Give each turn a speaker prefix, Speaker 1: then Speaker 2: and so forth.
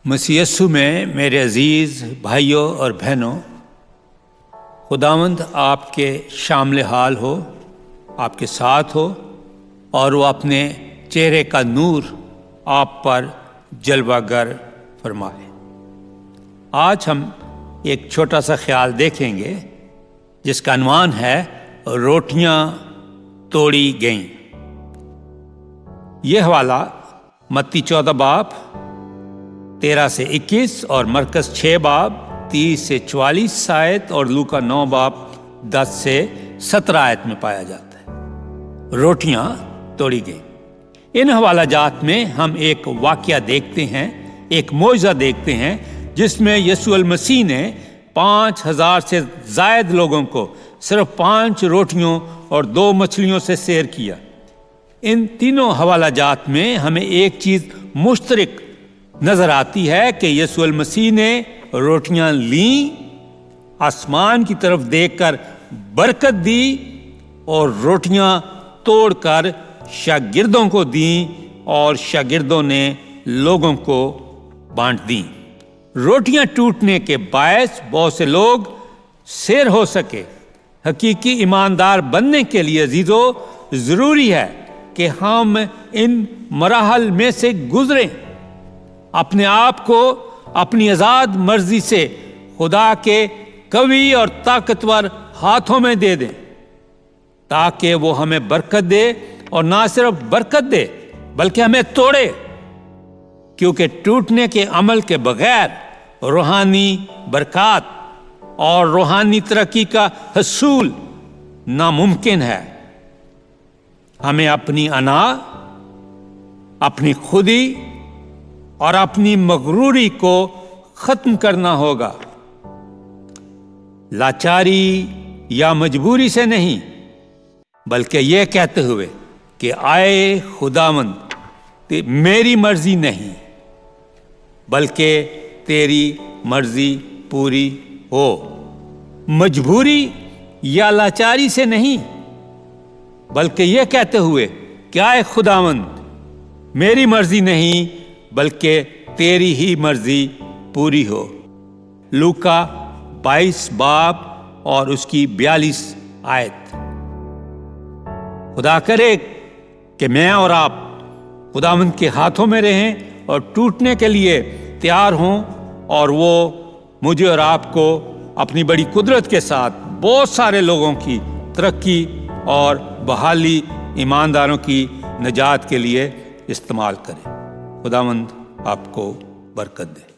Speaker 1: مسیح یسوع میں میرے عزیز بھائیوں اور بہنوں، خداوند آپ کے شامل حال ہو، آپ کے ساتھ ہو، اور وہ اپنے چہرے کا نور آپ پر جلوہ گر فرمائے۔ آج ہم ایک چھوٹا سا خیال دیکھیں گے جس کا عنوان ہے روٹیاں توڑی گئیں۔ یہ حوالہ متی 14 باب 13 سے 21 اور مرکز 6 باب 30 سے 44 آیت اور لوکا 9 باب 10 سے 17 آیت میں پایا جاتا ہے۔ روٹیاں توڑی گئیں۔ ان حوالہ جات میں ہم ایک واقعہ دیکھتے ہیں، ایک معجزہ دیکھتے ہیں جس میں یسوع المسیح نے 5000 سے زائد لوگوں کو صرف 5 روٹیوں اور 2 مچھلیوں سے سیر کیا۔ ان تینوں حوالہ جات میں ہمیں ایک چیز مشترک نظر آتی ہے کہ یسوع المسیح نے روٹیاں لیں، آسمان کی طرف دیکھ کر برکت دی اور روٹیاں توڑ کر شاگردوں کو دیں اور شاگردوں نے لوگوں کو بانٹ دیں۔ روٹیاں ٹوٹنے کے باعث بہت سے لوگ سیر ہو سکے۔ حقیقی ایماندار بننے کے لیے عزیزو ضروری ہے کہ ہم ان مراحل میں سے گزریں، اپنے آپ کو اپنی آزاد مرضی سے خدا کے قوی اور طاقتور ہاتھوں میں دے دیں تاکہ وہ ہمیں برکت دے، اور نہ صرف برکت دے بلکہ ہمیں توڑے، کیونکہ ٹوٹنے کے عمل کے بغیر روحانی برکات اور روحانی ترقی کا حصول ناممکن ہے۔ ہمیں اپنی انا، اپنی خودی اور اپنی مغروری کو ختم کرنا ہوگا، لاچاری یا مجبوری سے نہیں، بلکہ یہ کہتے ہوئے کہ آئے خداوند میری مرضی نہیں بلکہ تیری مرضی پوری ہو۔ مجبوری یا لاچاری سے نہیں، بلکہ یہ کہتے ہوئے کہ آئے خداوند میری مرضی نہیں بلکہ تیری ہی مرضی پوری ہو۔ لوکا 22 باب اور اس کی 42 آیت۔ خدا کرے کہ میں اور آپ خداوند کے ہاتھوں میں رہیں اور ٹوٹنے کے لیے تیار ہوں، اور وہ مجھے اور آپ کو اپنی بڑی قدرت کے ساتھ بہت سارے لوگوں کی ترقی اور بحالی، ایمانداروں کی نجات کے لیے استعمال کرے۔ خداوند آپ کو برکت دے۔